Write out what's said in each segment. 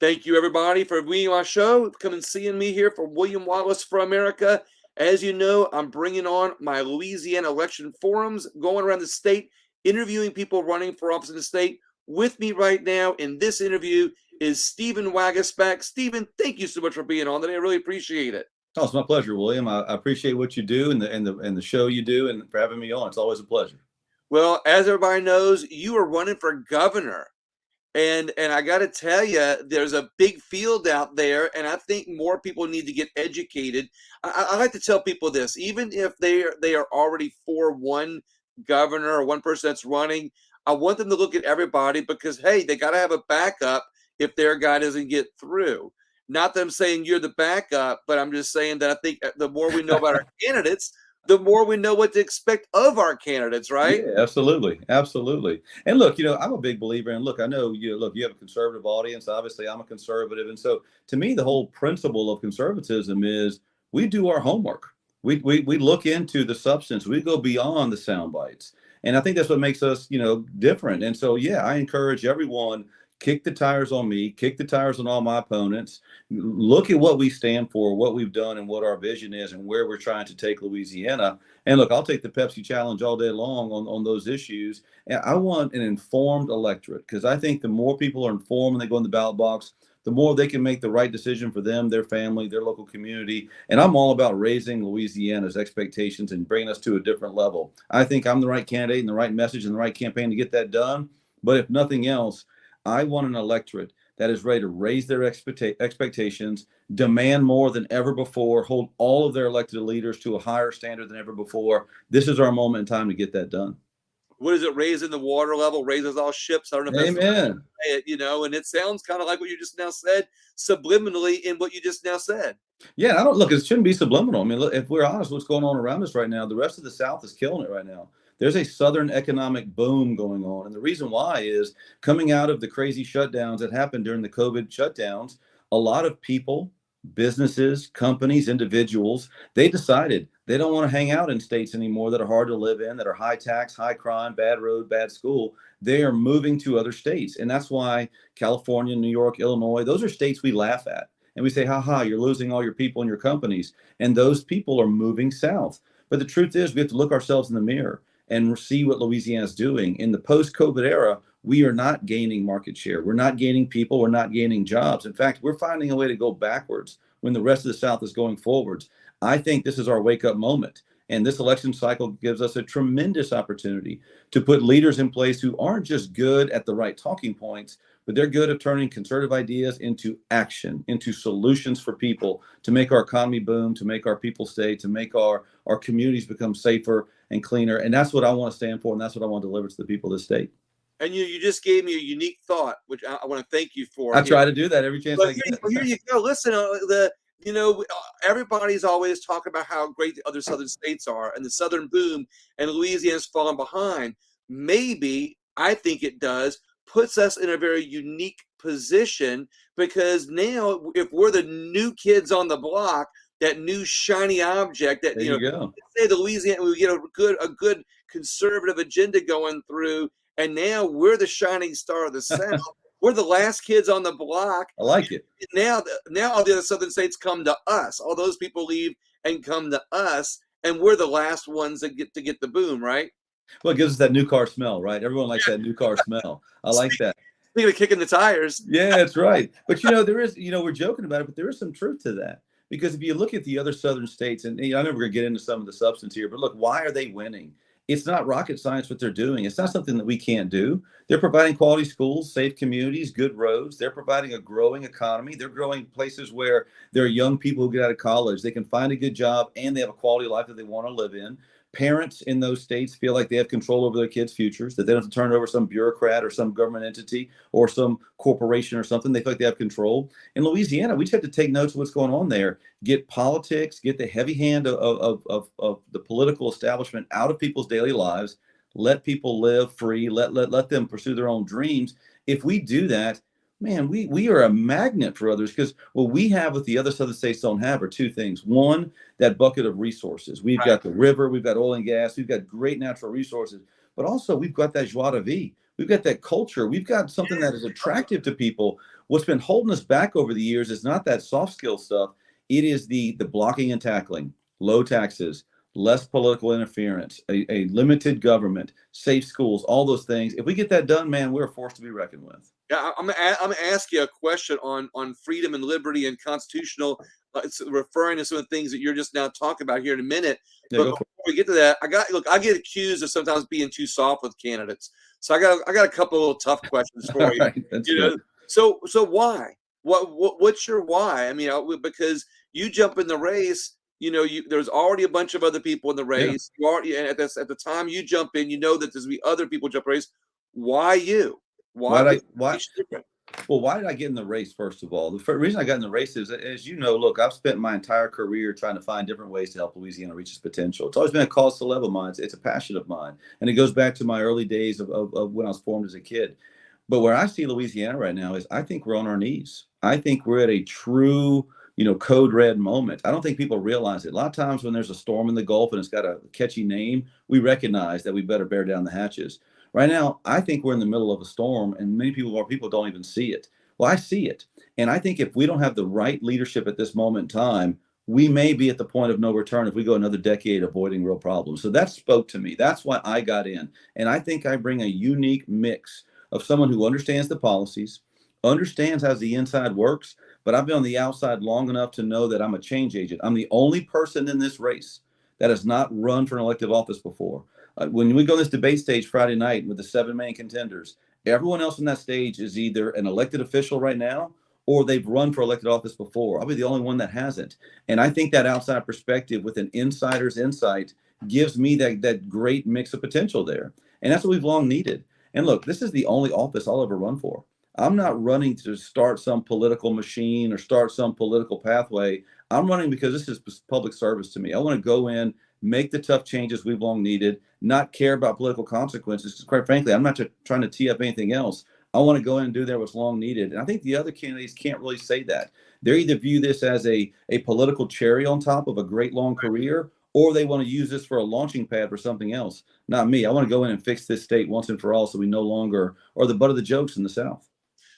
Thank you, everybody, for being on my show. Come and seeing me here for William Wallace for America. As you know, I'm bringing on my Louisiana election forums, going around the state, interviewing people running for office in the state. With me right now in this interview is Stephen Waguespack. Stephen, thank you so much for being on today. I really appreciate it. Oh, it's my pleasure, William. I appreciate what you do and the show you do, and for having me on. It's always a pleasure. Well, as everybody knows, you are running for governor. And I got to tell you, there's a big field out there, and I think more people need to get educated. I like to tell people this: even if they are already for one governor or one person that's running, I want them to look at everybody because hey, they got to have a backup if their guy doesn't get through. Not that I'm saying you're the backup, but I'm just saying that I think the more we know about our candidates, the more we know what to expect of our candidates, right? Yeah, absolutely, absolutely. And look, I'm a big believer. And look, I know you have a conservative audience. Obviously, I'm a conservative, and so to me, the whole principle of conservatism is we do our homework. We look into the substance. We go beyond the sound bites, and I think that's what makes us, different. And so, yeah, I encourage everyone. Kick the tires on me, kick the tires on all my opponents. Look at what we stand for, what we've done, and what our vision is, and where we're trying to take Louisiana. And look, I'll take the Pepsi challenge all day long on those issues. And I want an informed electorate because I think the more people are informed when they go in the ballot box, the more they can make the right decision for them, their family, their local community. And I'm all about raising Louisiana's expectations and bringing us to a different level. I think I'm the right candidate and the right message and the right campaign to get that done. But if nothing else, I want an electorate that is ready to raise their expectations, demand more than ever before, hold all of their elected leaders to a higher standard than ever before. This is our moment in time to get that done. What is it? Raising the water level, raises all ships. I don't know if that's the right way to Amen. say it, and it sounds kind of like what you just now said, subliminally in what you just now said. Yeah, I don't look. It shouldn't be subliminal. I mean, look, if we're honest, what's going on around us right now? The rest of the South is killing it right now. There's a Southern economic boom going on, and the reason why is coming out of the crazy shutdowns that happened during the COVID shutdowns. A lot of people, businesses, companies, individuals, they decided they don't want to hang out in states anymore that are hard to live in, that are high tax, high crime, bad road, bad school. They are moving to other states, and that's why California, New York, Illinois, those are states we laugh at. And we say, ha ha, you're losing all your people and your companies. And those people are moving south. But the truth is, we have to look ourselves in the mirror and see what Louisiana is doing. In the post-COVID era, we are not gaining market share. We're not gaining people. We're not gaining jobs. In fact, we're finding a way to go backwards when the rest of the South is going forwards. I think this is our wake-up moment. And this election cycle gives us a tremendous opportunity to put leaders in place who aren't just good at the right talking points, but they're good at turning conservative ideas into action, into solutions for people to make our economy boom, to make our people stay, to make our communities become safer and cleaner. And that's what I want to stand for, and that's what I want to deliver to the people of the state. And you just gave me a unique thought, which I want to thank you for. I try to do that every chance But I get. here you go. Listen, everybody's always talking about how great the other southern states are and the southern boom, and Louisiana's falling behind. Maybe I think it does puts us in a very unique position because now if we're the new kids on the block, that new shiny object that There you go. say the Louisiana, we get a good conservative agenda going through, and now we're the shining star of the South. We're the last kids on the block. I like it. Now all the other southern states come to us. All those people leave and come to us, and we're the last ones that get the boom, right? Well, it gives us that new car smell, right? Everyone likes that new car smell. I like that. Speaking of kicking the tires. Yeah, that's right. But there is, we're joking about it, but there is some truth to that. Because if you look at the other southern states, and I know we're going to get into some of the substance here, but look, why are they winning? It's not rocket science what they're doing. It's not something that we can't do. They're providing quality schools, safe communities, good roads. They're providing a growing economy. They're growing places where there are young people who get out of college. They can find a good job and they have a quality of life that they want to live in. Parents in those states feel like they have control over their kids' futures, that they don't have to turn it over to some bureaucrat or some government entity or some corporation or something. They feel like they have control. In Louisiana, we just have to take notes of what's going on there, get politics, get the heavy hand of the political establishment out of people's daily lives, let people live free, let them pursue their own dreams. If we do that, man, we are a magnet for others because what we have what the other southern states don't have are two things. One, that bucket of resources. We've got the river, we've got oil and gas, we've got great natural resources, but also we've got that joie de vivre. We've got that culture. We've got something that is attractive to people. What's been holding us back over the years is not that soft skill stuff. It is the blocking and tackling, low taxes, less political interference, a limited government, safe schools, all those things. If we get that done, man, we're a force to be reckoned with. Yeah, I'm gonna ask you a question on freedom and liberty and constitutional, referring to some of the things that you're just now talking about here in a minute. Yeah, But go for before we get to that, I get accused of sometimes being too soft with candidates. So I got a couple of little tough questions it. for All you. right, that's You good. know, so why? What's your why? I mean, because you jump in the race. There's already a bunch of other people in the Yeah. race. You already, and at the time you jump in, you know that there's gonna be other people jump in the race. Why you? Why Why what did I why makes you different? Well, why did I get in the race, first of all? The reason I got in the race is, as you know, look, I've spent my entire career trying to find different ways to help Louisiana reach its potential. It's always been a cause to love of mine. It's a passion of mine. And it goes back to my early days of when I was formed as a kid. But where I see Louisiana right now is I think we're on our knees. I think we're at a true, code red moment. I don't think people realize it. A lot of times when there's a storm in the Gulf and it's got a catchy name, we recognize that we better bear down the hatches. Right now, I think we're in the middle of a storm, and many people don't even see it. Well, I see it. And I think if we don't have the right leadership at this moment in time, we may be at the point of no return if we go another decade avoiding real problems. So that spoke to me. That's why I got in. And I think I bring a unique mix of someone who understands the policies, understands how the inside works, but I've been on the outside long enough to know that I'm a change agent. I'm the only person in this race that has not run for an elective office before. When we go on this debate stage Friday night with the seven main contenders, everyone else on that stage is either an elected official right now or they've run for elected office before. I'll be the only one that hasn't. And I think that outside perspective with an insider's insight gives me that great mix of potential there. And that's what we've long needed. And look, this is the only office I'll ever run for. I'm not running to start some political machine or start some political pathway. I'm running because this is public service to me. I want to go in, make the tough changes we've long needed, not care about political consequences. Quite frankly, I'm not trying to tee up anything else. I want to go in and do there what's long needed. And I think the other candidates can't really say that. They either view this as a political cherry on top of a great long career, or they want to use this for a launching pad for something else. Not me. I want to go in and fix this state once and for all so we no longer are the butt of the jokes in the South.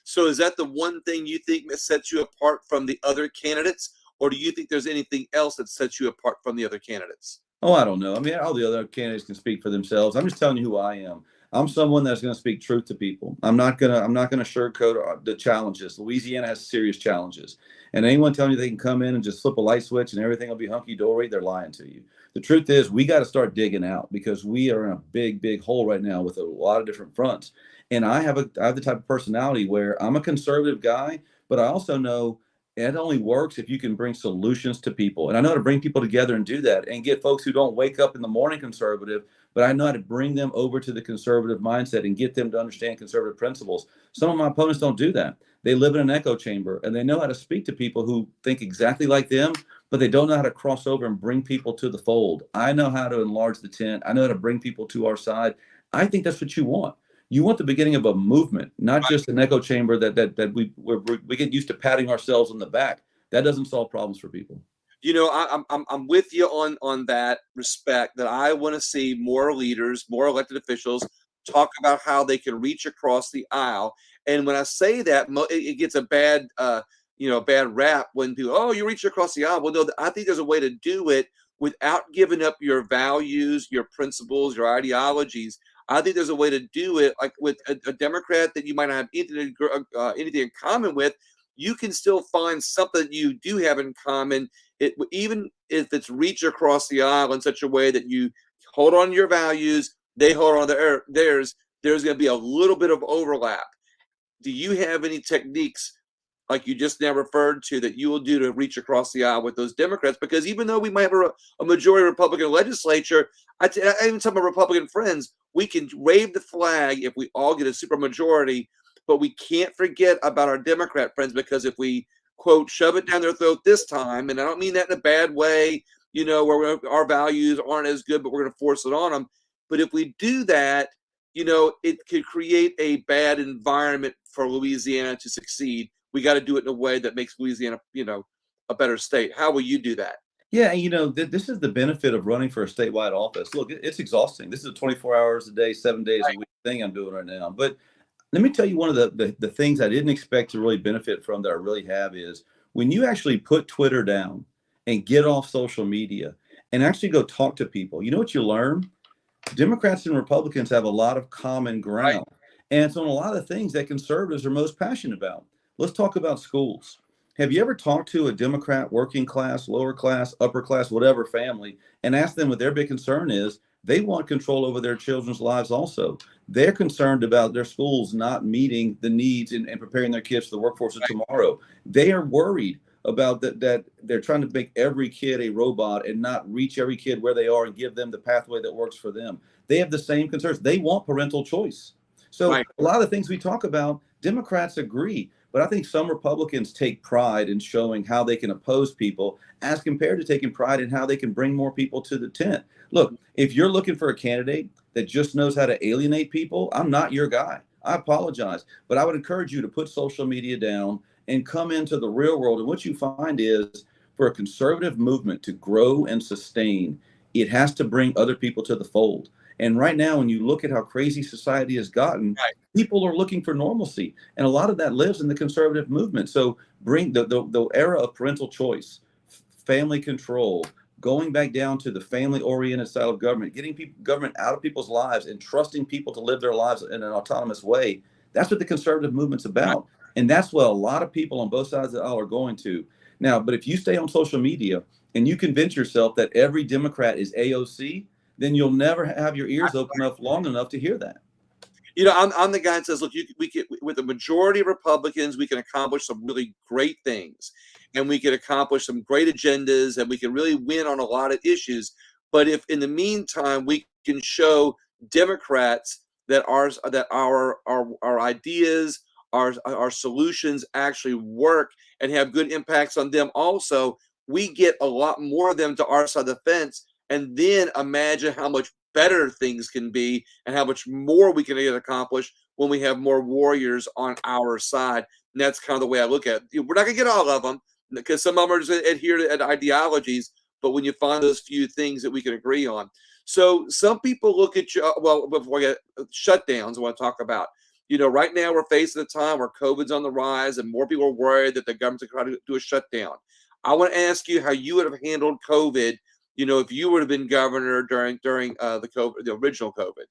So is that the one thing you think that sets you apart from the other candidates, or do you think there's anything else that sets you apart from the other candidates? Oh, I don't know. I mean, all the other candidates can speak for themselves. I'm just telling you who I am. I'm someone that's going to speak truth to people. I'm not gonna sugarcoat the challenges. Louisiana has serious challenges, and anyone telling you they can come in and just flip a light switch and everything will be hunky dory, they're lying to you. The truth is, we got to start digging out because we are in a big, big hole right now with a lot of different fronts. And I have the type of personality where I'm a conservative guy, but I also know it only works if you can bring solutions to people. And I know how to bring people together and do that and get folks who don't wake up in the morning conservative, but I know how to bring them over to the conservative mindset and get them to understand conservative principles. Some of my opponents don't do that. They live in an echo chamber and they know how to speak to people who think exactly like them, but they don't know how to cross over and bring people to the fold. I know how to enlarge the tent. I know how to bring people to our side. I think that's what you want. You want the beginning of a movement, not just an echo chamber that we get used to patting ourselves on the back. That doesn't solve problems for people. I'm with you on that respect. That I want to see more leaders, more elected officials talk about how they can reach across the aisle. And when I say that, it gets a bad rap when people, oh, you reach across the aisle. Well, no, I think there's a way to do it without giving up your values, your principles, your ideologies. I think there's a way to do it, like with a Democrat that you might not have anything in common with. You can still find something you do have in common, even if it's reach across the aisle in such a way that you hold on to your values, they hold on to theirs. There's going to be a little bit of overlap. Do you have any techniques like you just now referred to that you will do to reach across the aisle with those Democrats? Because even though we might have a majority Republican legislature, I even tell my Republican friends, we can wave the flag if we all get a super majority, but we can't forget about our Democrat friends, because if we, quote, shove it down their throat this time, and I don't mean that in a bad way, where our values aren't as good, but we're going to force it on them. But if we do that, it could create a bad environment for Louisiana to succeed. We got to do it in a way that makes Louisiana, a better state. How will you do that? Yeah, and this is the benefit of running for a statewide office. Look, it's exhausting. This is a 24 hours a day, 7 days a week thing I'm doing right now. But let me tell you one of the things I didn't expect to really benefit from that I really have is when you actually put Twitter down and get off social media and actually go talk to people, you know what you learn? Democrats and Republicans have a lot of common Right. ground, and it's on a lot of things that conservatives are most passionate about. Let's talk about schools. Have you ever talked to a Democrat, working class, lower class, upper class, whatever family, and asked them what their big concern is? They want control over their children's lives also. They're concerned about their schools not meeting the needs and preparing their kids for the workforce of tomorrow. They are worried about that they're trying to make every kid a robot and not reach every kid where they are and give them the pathway that works for them. They have the same concerns. They want parental choice. So Right. a lot of the things we talk about, Democrats agree, but I think some Republicans take pride in showing how they can oppose people as compared to taking pride in how they can bring more people to the tent. Look, if you're looking for a candidate that just knows how to alienate people, I'm not your guy. I apologize, but I would encourage you to put social media down and come into the real world. And what you find is for a conservative movement to grow and sustain, it has to bring other people to the fold. And right now, when you look at how crazy society has gotten, Right. people are looking for normalcy. And a lot of that lives in the conservative movement. So bring the era of parental choice, family control, going back down to the family oriented style of government, getting government out of people's lives and trusting people to live their lives in an autonomous way. That's what the conservative movement's Right. about. And that's what a lot of people on both sides of the aisle are going to. Now, but if you stay on social media and you convince yourself that every Democrat is AOC, then you'll never have your ears open up long enough to hear that. I'm the guy that says, look, we can, with the majority of Republicans, we can accomplish some really great things, and we can accomplish some great agendas, and we can really win on a lot of issues. But if in the meantime we can show Democrats that our ideas, our solutions actually work and have good impacts on them, also, we get a lot more of them to our side of the fence, and then imagine how much better things can be and how much more we can get accomplished when we have more warriors on our side. And that's kind of the way I look at it. We're not going to get all of them because some of them are just adhere to ideologies, but when you find those few things that we can agree on. So some people look at you, well, before I get shutdowns, I want to talk about. Right now we're facing a time where COVID's on the rise and more people are worried that the government's going to try to do a shutdown. I want to ask you how you would have handled COVID, if you would have been governor during the COVID, the original COVID.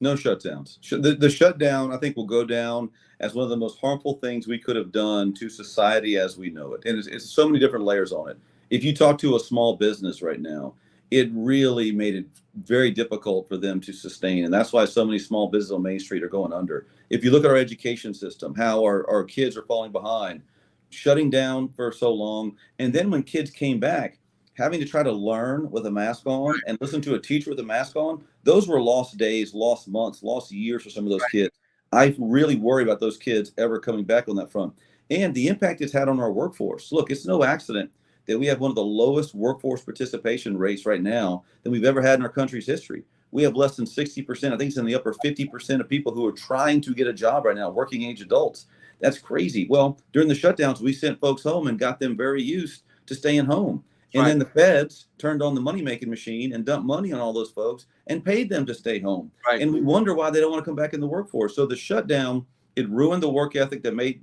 No shutdowns. The shutdown, I think, will go down as one of the most harmful things we could have done to society as we know it. And it's so many different layers on it. If you talk to a small business right now, it really made it very difficult for them to sustain. And that's why so many small businesses on Main Street are going under. If you look at our education system, how our kids are falling behind, shutting down for so long. And then when kids came back, having to try to learn with a mask on and listen to a teacher with a mask on, those were lost days, lost months, lost years for some of those kids. I really worry about those kids ever coming back on that front. And the impact it's had on our workforce. Look, it's no accident that we have one of the lowest workforce participation rates right now than we've ever had in our country's history. We have less than 60%. I think it's in the upper 50% of people who are trying to get a job right now, working age adults. That's crazy. Well, during the shutdowns, we sent folks home and got them very used to staying home. And Right. then the feds turned on the money making machine and dumped money on all those folks and paid them to stay home. Right. And we wonder why they don't want to come back in the workforce. So the shutdown, it ruined the work ethic that made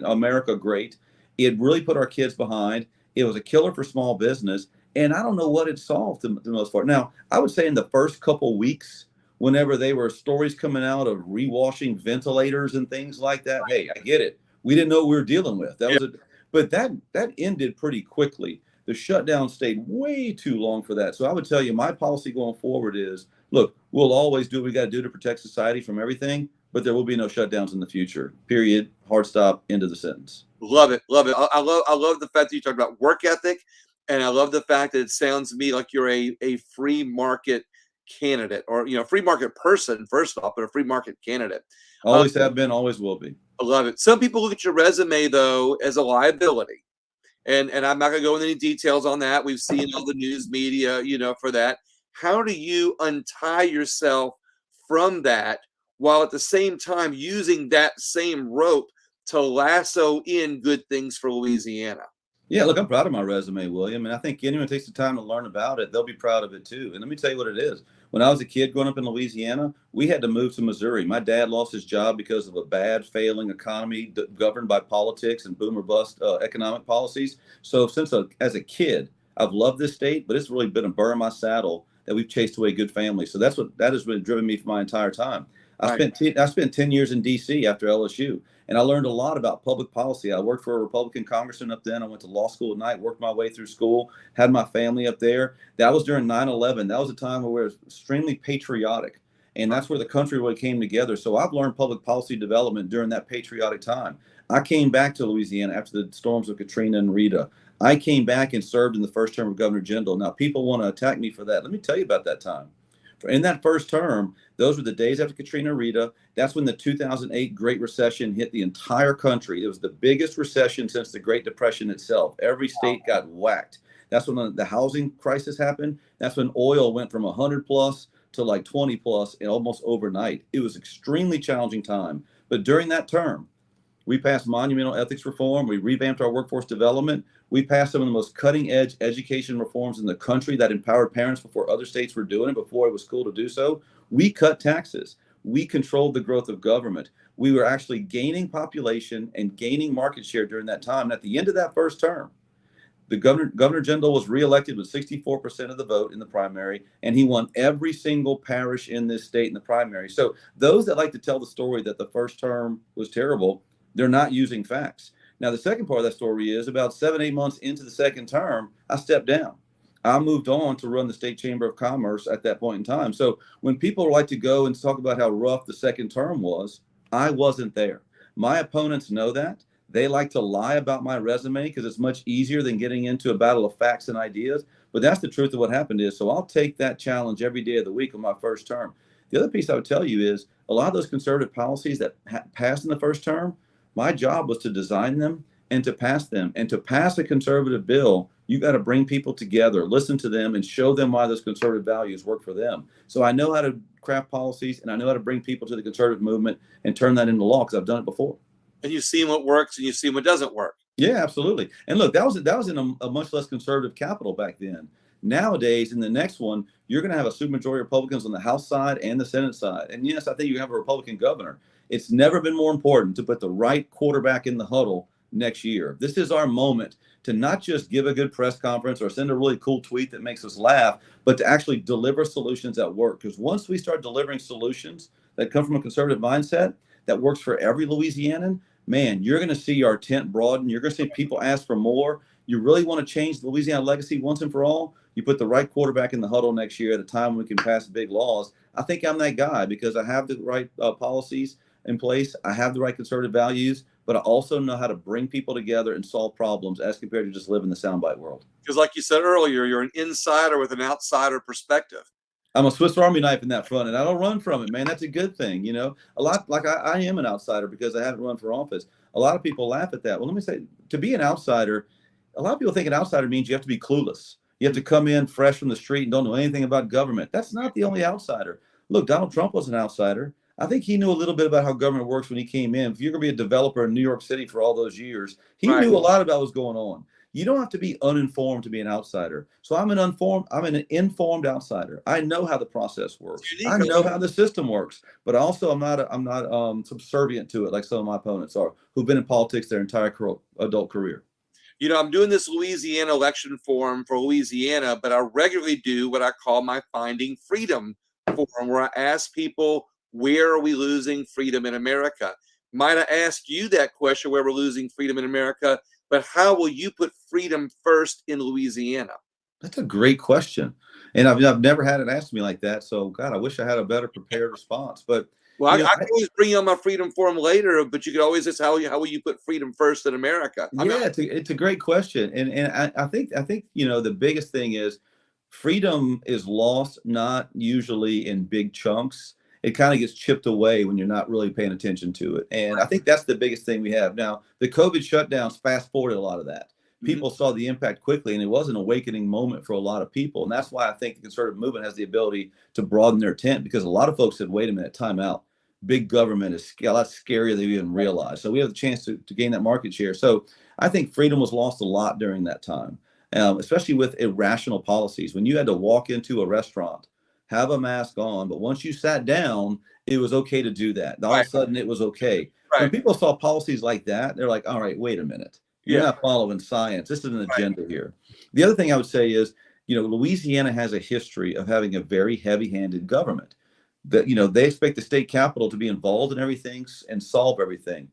America great. It really put our kids behind. It was a killer for small business. And I don't know what it solved the most part. Now, I would say in the first couple weeks, whenever they were stories coming out of rewashing ventilators and things like that, hey, I get it. We didn't know what we were dealing with. Yeah. But that ended pretty quickly. The shutdown stayed way too long for that. So I would tell you my policy going forward is, look, we'll always do what we got to do to protect society from everything, but there will be no shutdowns in the future. Period. Hard stop. End of the sentence. Love it. Love it. I love the fact that you talked about work ethic. And I love the fact that it sounds to me like you're a free market candidate, or free market person, first off, but a free market candidate. Um, Always have been, always will be. I love it. Some people look at your resume though as a liability. And I'm not going to go into any details on that. We've seen all the news media, for that. How do you untie yourself from that while at the same time using that same rope to lasso in good things for Louisiana? Yeah, look, I'm proud of my resume, William, and I think anyone who takes the time to learn about it, they'll be proud of it too. And let me tell you what it is. When I was a kid growing up in Louisiana, we had to move to Missouri. My dad lost his job because of a bad, failing economy governed by politics and boom or bust economic policies. So as a kid, I've loved this state, but it's really been a burr in my saddle that we've chased away good families. So that has really driven me for my entire time. Right. I spent 10 years in D.C. after LSU. And I learned a lot about public policy. I worked for a Republican congressman up then. I went to law school at night, worked my way through school, had my family up there. That was during 9/11. That was a time where we were extremely patriotic. And that's where the country really came together. So I've learned public policy development during that patriotic time. I came back to Louisiana after the storms of Katrina and Rita. I came back and served in the first term of Governor Jindal. Now, people want to attack me for that. Let me tell you about that time. In that first term, those were the days after Katrina and Rita. That's when the 2008 Great Recession hit the entire country. It was the biggest recession since the Great Depression itself. Every state got whacked. That's when the housing crisis happened. That's when oil went from 100 plus to like 20 plus and almost overnight. It was extremely challenging time. But during that term, we passed monumental ethics reform. We revamped our workforce development. We passed some of the most cutting edge education reforms in the country that empowered parents before other states were doing it, before it was cool to do so. We cut taxes. We controlled the growth of government. We were actually gaining population and gaining market share during that time. And at the end of that first term, the Governor Jindal was reelected with 64% of the vote in the primary, and he won every single parish in this state in the primary. So those that like to tell the story that the first term was terrible, they're not using facts. Now, the second part of that story is about 7, 8 months into the second term, I stepped down. I moved on to run the State Chamber of Commerce at that point in time. So when people like to go and talk about how rough the second term was, I wasn't there. My opponents know that. They like to lie about my resume because it's much easier than getting into a battle of facts and ideas. But that's the truth of what happened is. So I'll take that challenge every day of the week on my first term. The other piece I would tell you is a lot of those conservative policies that passed in the first term, my job was to design them and to pass them. And to pass a conservative bill, you got to bring people together, listen to them, and show them why those conservative values work for them. So I know how to craft policies, and I know how to bring people to the conservative movement and turn that into law because I've done it before. And you've seen what works and you've seen what doesn't work. Yeah, absolutely. And look, that was in a much less conservative capital back then. Nowadays, in the next one, you're going to have a supermajority of Republicans on the House side and the Senate side. And yes, I think you have a Republican governor. It's never been more important to put the right quarterback in the huddle next year. This is our moment to not just give a good press conference or send a really cool tweet that makes us laugh, but to actually deliver solutions that work. Because once we start delivering solutions that come from a conservative mindset that works for every Louisianan, man, you're going to see our tent broaden. You're going to see people ask for more. You really want to change the Louisiana legacy once and for all? You put the right quarterback in the huddle next year at a time when we can pass big laws. I think I'm that guy because I have the right policies in place. I have the right conservative values, but I also know how to bring people together and solve problems as compared to just live in the soundbite world. Because like you said earlier, you're an insider with an outsider perspective. I'm a Swiss Army knife in that front, and I don't run from it, man. That's a good thing, you know. A lot like I am an outsider because I haven't run for office. A lot of people laugh at that. Well, let me say, to be an outsider, a lot of people think an outsider means you have to be clueless. You have to come in fresh from the street and don't know anything about government. That's not the only outsider. Look, Donald Trump was an outsider. I think he knew a little bit about how government works when he came in. If you're going to be a developer in New York City for all those years, he Right. knew a lot about what's going on. You don't have to be uninformed to be an outsider. So I'm an informed outsider. I know how the process works. I know how the system works, but also I'm not subservient to it like some of my opponents are, who've been in politics their entire adult career. You know, I'm doing this Louisiana election forum for Louisiana, but I regularly do what I call my Finding Freedom forum, where I ask people, where are we losing freedom in America? Might I ask you that question, where we're losing freedom in America, but how will you put freedom first in Louisiana? That's a great question. And I've never had it asked me like that. So, God, I wish I had a better prepared response. But, Well, you know, I can always bring you on my freedom forum later, but you could always ask how will you put freedom first in America? it's a great question. And I think, you know, the biggest thing is freedom is lost, not usually in big chunks. It kind of gets chipped away when you're not really paying attention to it. And I think that's the biggest thing we have. Now, the COVID shutdowns fast forwarded a lot of that. People saw the impact quickly, and it was an awakening moment for a lot of people. And that's why I think the conservative movement has the ability to broaden their tent, because a lot of folks said, wait a minute, time out. big government is a lot scarier than we even realize. So we have the chance to gain that market share. So I think freedom was lost a lot during that time, especially with irrational policies. When you had to walk into a restaurant, have a mask on, but once you sat down, it was okay to do that. All of Right. a sudden, it was okay. When Right. people saw policies like that, they're like, all right, wait a minute. You're Yeah. not following science. This is an Right. agenda here. The other thing I would say is, Louisiana has a history of having a very heavy-handed government. That they expect the state capital to be involved in everything and solve everything.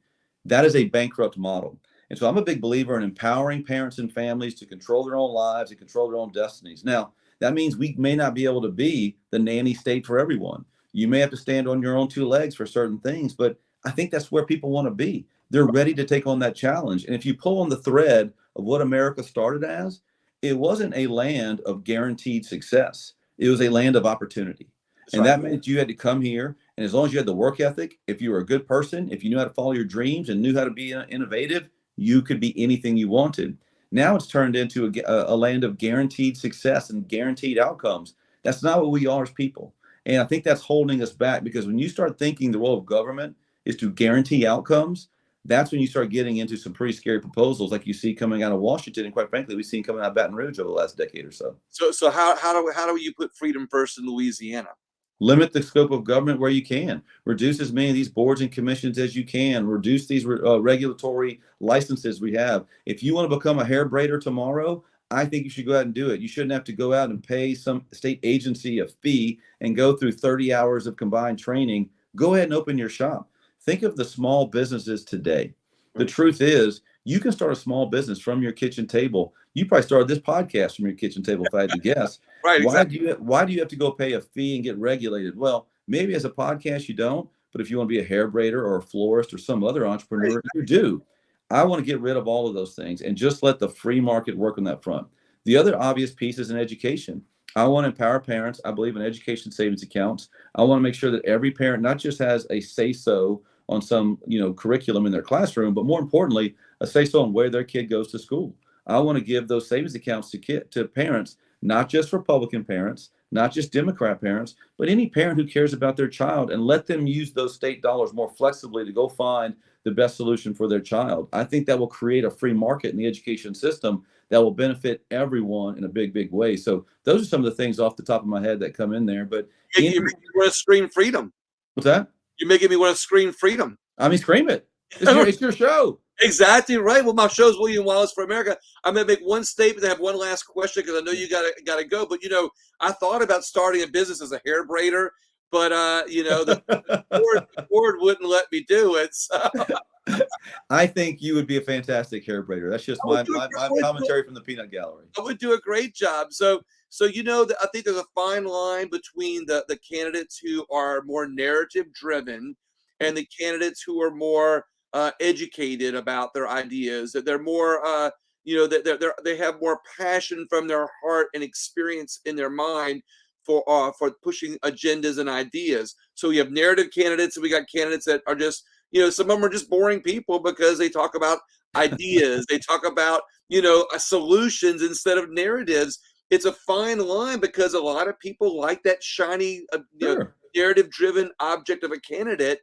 That is a bankrupt model. And so I'm a big believer in empowering parents and families to control their own lives and control their own destinies. Now, that means we may not be able to be the nanny state for everyone. You may have to stand on your own two legs for certain things, but I think that's where people want to be. They're ready to take on that challenge. And if you pull on the thread of what America started as, it wasn't a land of guaranteed success. It was a land of opportunity. That's And right. that meant you had to come here. And as long as you had the work ethic, if you were a good person, if you knew how to follow your dreams and knew how to be innovative, you could be anything you wanted. Now it's turned into a land of guaranteed success and guaranteed outcomes. That's not what we are as people. And I think that's holding us back, because when you start thinking the role of government is to guarantee outcomes, that's when you start getting into some pretty scary proposals like you see coming out of Washington. And quite frankly, we've seen coming out of Baton Rouge over the last decade or so. So how do you put freedom first in Louisiana? Limit the scope of government where you can. Reduce as many of these boards and commissions as you can. Reduce these regulatory licenses we have. If you want to become a hair braider tomorrow, I think you should go out and do it. You shouldn't have to go out and pay some state agency a fee and go through 30 hours of combined training. Go ahead and open your shop. Think of the small businesses today. The truth is, you can start a small business from your kitchen table. You probably started this podcast from your kitchen table, if I had to guess. Right. Why Exactly. do you have to go pay a fee and get regulated? Well, maybe as a podcast you don't, but if you want to be a hair braider or a florist or some other Right. entrepreneur, you do. I want to get rid of all of those things and just let the free market work on that front. The other obvious piece is in education. I want to empower parents. I believe in education savings accounts. I want to make sure that every parent not just has a say so on some curriculum in their classroom, but more importantly, a say so on where their kid goes to school. I want to give those savings accounts to parents, not just Republican parents, not just Democrat parents, but any parent who cares about their child, and let them use those state dollars more flexibly to go find the best solution for their child. I think that will create a free market in the education system that will benefit everyone in a big, big way. So those are some of the things off the top of my head that come in there. But You're making me want to scream freedom. what's that? You're making me want to scream freedom. I mean, scream it. It's your show. Exactly right. Well, my show is William Wallace for America. I'm going to make one statement. I have one last question because I know you gotta go. But I thought about starting a business as a hair braider, but the board wouldn't let me do it. So I think you would be a fantastic hair braider. That's just I would my, do my, a, my I would do commentary from the peanut gallery. I would do a great job. So I think there's a fine line between the candidates who are more narrative driven and the candidates who are more educated about their ideas. That they're more that they have more passion from their heart and experience in their mind for pushing agendas and ideas. So we have narrative candidates, and we got candidates that are just some of them are just boring people because they talk about ideas. They talk about solutions instead of narratives. It's a fine line because a lot of people like that shiny, Sure. narrative driven object of a candidate.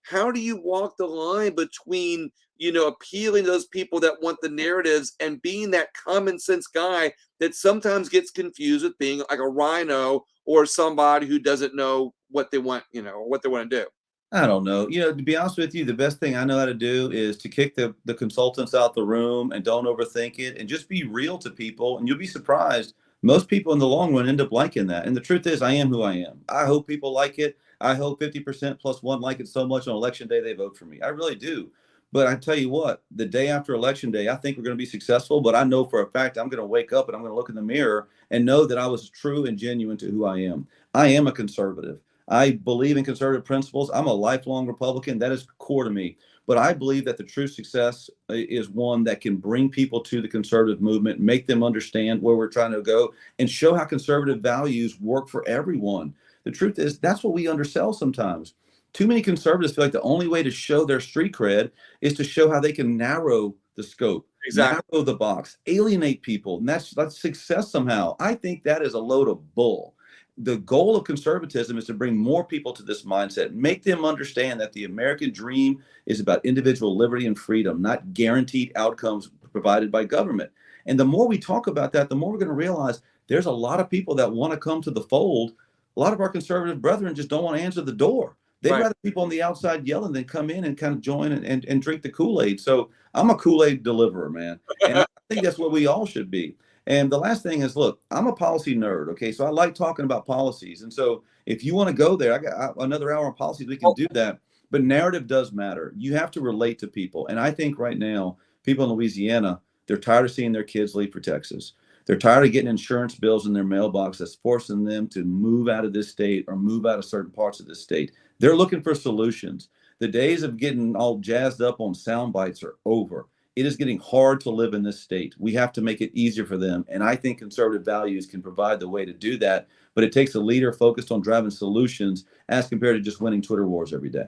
How do you walk the line between, appealing to those people that want the narratives and being that common sense guy that sometimes gets confused with being like a rhino or somebody who doesn't know what they want, or what they want to do? I don't know. To be honest with you, the best thing I know how to do is to kick the consultants out the room and don't overthink it and just be real to people. And you'll be surprised. Most people in the long run end up liking that. And the truth is, I am who I am. I hope people like it. I hope 50% plus one like it so much on election day they vote for me. I really do. But I tell you what, the day after election day, I think we're going to be successful. But I know for a fact I'm going to wake up and I'm going to look in the mirror and know that I was true and genuine to who I am. I am a conservative. I believe in conservative principles. I'm a lifelong Republican. That is core to me. But I believe that the true success is one that can bring people to the conservative movement, make them understand where we're trying to go, and show how conservative values work for everyone. The truth is, that's what we undersell sometimes. Too many conservatives feel like the only way to show their street cred is to show how they can narrow the scope, Exactly. narrow the box, alienate people, and that's success somehow. I think that is a load of bull. the goal of conservatism is to bring more people to this mindset, make them understand that the American dream is about individual liberty and freedom, not guaranteed outcomes provided by government. And the more we talk about that, the more we're going to realize there's a lot of people that want to come to the fold. A lot of our conservative brethren just don't want to answer the door. They'd Right. rather people on the outside yelling than come in and kind of join and drink the Kool-Aid. So I'm a Kool-Aid deliverer, man. And I think that's what we all should be. And the last thing is, look, I'm a policy nerd. Okay. So I like talking about policies. And so if you want to go there, I got another hour on policies. We can do that. But narrative does matter. You have to relate to people. And I think right now, people in Louisiana, they're tired of seeing their kids leave for Texas. They're tired of getting insurance bills in their mailbox that's forcing them to move out of this state or move out of certain parts of this state. They're looking for solutions. The days of getting all jazzed up on sound bites are over. It is getting hard to live in this state. We have to make it easier for them. And I think conservative values can provide the way to do that. But it takes a leader focused on driving solutions as compared to just winning Twitter wars every day.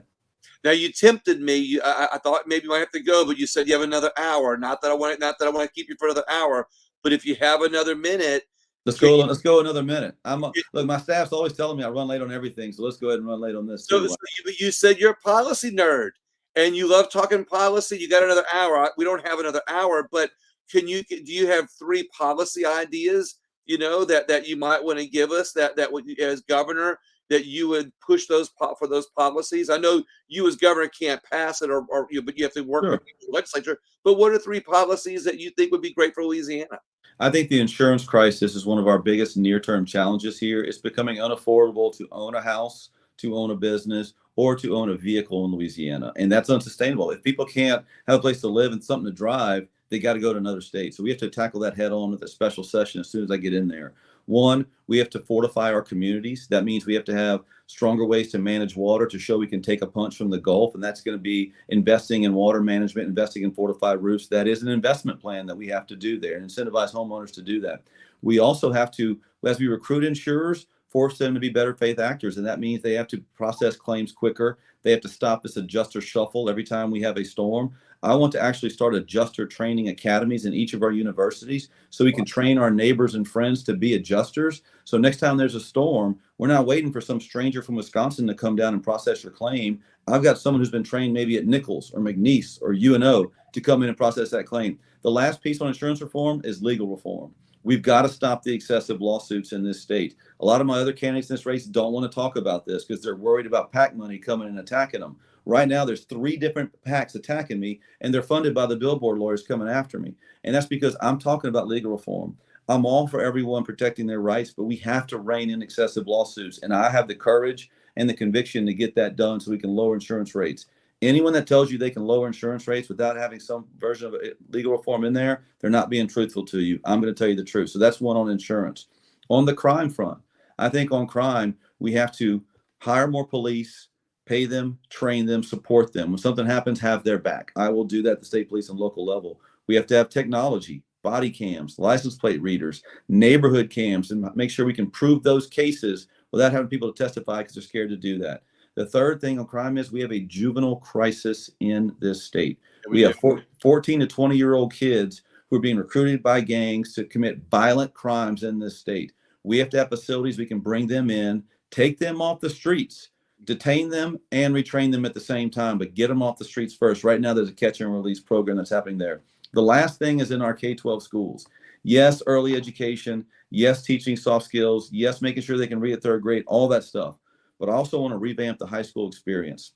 Now you tempted me. I thought maybe you might have to go, but you said you have another hour. Not that I want to keep you for another hour, but if you have another minute, Let's can go. you? Let's go another minute. Look. My staff's always telling me I run late on everything, so let's go ahead and run late on this So, too. so you said you're a policy nerd and you love talking policy. You got another hour. We don't have another hour, but do you have three policy ideas, that you might want to give us that would, as governor, that you would push for those policies? I know you as governor can't pass it but you have to work with Sure. the legislature. But what are three policies that you think would be great for Louisiana? I think the insurance crisis is one of our biggest near-term challenges here. It's becoming unaffordable to own a house, to own a business, or to own a vehicle in Louisiana. And that's unsustainable. If people can't have a place to live and something to drive, they got to go to another state. So we have to tackle that head on with a special session as soon as I get in there. One, we have to fortify our communities. That means we have to have stronger ways to manage water to show we can take a punch from the Gulf. And that's going to be investing in water management, investing in fortified roofs. That is an investment plan that we have to do there and incentivize homeowners to do that. We also have to, as we recruit insurers, force them to be better faith actors. And that means they have to process claims quicker. They have to stop this adjuster shuffle every time we have a storm. I want to actually start adjuster training academies in each of our universities so we can train our neighbors and friends to be adjusters. So next time there's a storm, we're not waiting for some stranger from Wisconsin to come down and process your claim. I've got someone who's been trained maybe at Nichols or McNeese or UNO to come in and process that claim. The last piece on insurance reform is legal reform. We've got to stop the excessive lawsuits in this state. A lot of my other candidates in this race don't want to talk about this because they're worried about PAC money coming and attacking them. Right now, there's 3 different PACs attacking me, and they're funded by the billboard lawyers coming after me. And that's because I'm talking about legal reform. I'm all for everyone protecting their rights, but we have to rein in excessive lawsuits. And I have the courage and the conviction to get that done so we can lower insurance rates. Anyone that tells you they can lower insurance rates without having some version of legal reform in there, they're not being truthful to you. I'm going to tell you the truth. So that's one on insurance. On the crime front, I think on crime, we have to hire more police, pay them, train them, support them. When something happens, have their back. I will do that at the state police and local level. We have to have technology, body cams, license plate readers, neighborhood cams, and make sure we can prove those cases without having people to testify because they're scared to do that. The third thing on crime is we have a juvenile crisis in this state. We have 14 to 20-year-old kids who are being recruited by gangs to commit violent crimes in this state. We have to have facilities we can bring them in, take them off the streets, detain them, and retrain them at the same time, but get them off the streets first. Right now, there's a catch and release program that's happening there. The last thing is in our K-12 schools. Yes, early education. Yes, teaching soft skills. Yes, making sure they can read at 3rd grade, all that stuff. But I also want to revamp the high school experience.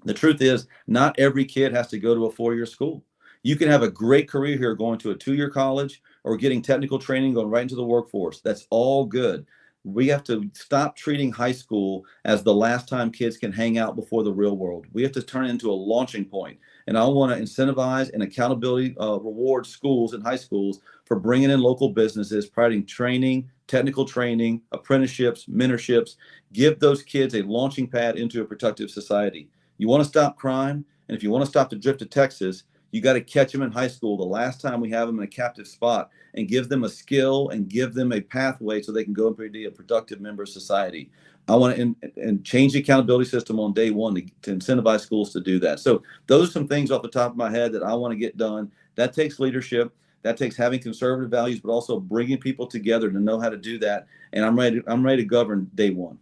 The truth is, not every kid has to go to a 4-year school. You can have a great career here going to a 2-year college or getting technical training, going right into the workforce. That's all good. We have to stop treating high school as the last time kids can hang out before the real world. We have to turn it into a launching point. And I want to incentivize and accountability reward schools and high schools for bringing in local businesses, providing training, technical training, apprenticeships, mentorships. Give those kids a launching pad into a productive society. You want to stop crime, and if you want to stop the drift to Texas, you got to catch them in high school the last time we have them in a captive spot and give them a skill and give them a pathway so they can go and be a productive member of society. I want to and change the accountability system on day one to incentivize schools to do that. So those are some things off the top of my head that I want to get done. That takes leadership. That takes having conservative values, but also bringing people together to know how to do that. And I'm ready. I'm ready to govern day one.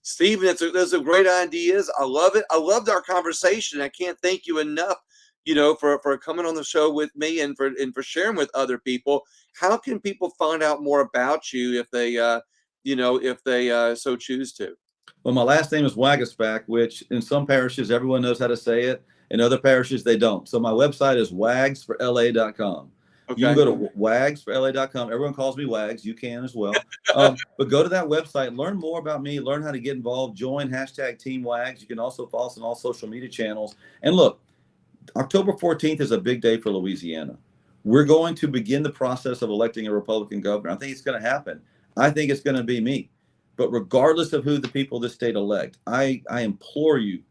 Stephen, those are great ideas. I love it. I loved our conversation. I can't thank you enough, for coming on the show with me and for sharing with other people. How can people find out more about you if they so choose to? Well, my last name is Waguespack, which in some parishes everyone knows how to say it. In other parishes they don't. So my website is wagsforla.com. You can Okay. go to wagsforla.com. Everyone calls me Wags. You can as well. But go to that website, learn more about me, learn how to get involved, join hashtag Team Wags. You can also follow us on all social media channels. And look, October 14th is a big day for Louisiana. We're going to begin the process of electing a Republican governor. I think it's going to happen. I think it's going to be me. But regardless of who the people of this state elect, I implore you,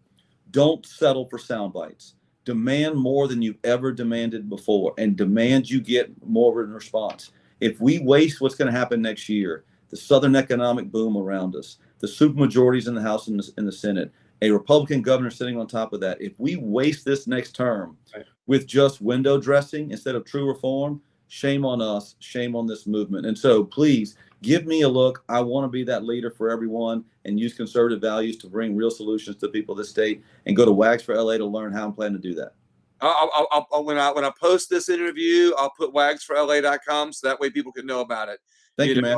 don't settle for sound bites. Demand more than you've ever demanded before, and demand you get more in response. If we waste what's going to happen next year, the Southern economic boom around us, the supermajorities in the House and in the Senate, a Republican governor sitting on top of that, if we waste this next term with just window dressing instead of true reform, shame on us, shame on this movement. And so please give me a look. I want to be that leader for everyone and use conservative values to bring real solutions to people of the state, and go to Wags for LA to learn how I'm planning to do that. When I post this interview, I'll put wagsforla.com so that way people can know about it. Thank you, man.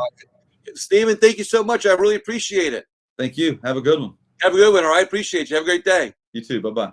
Stephen, thank you so much. I really appreciate it. Thank you. Have a good one. Have a good one. All right. Appreciate you. Have a great day. You too. Bye-bye.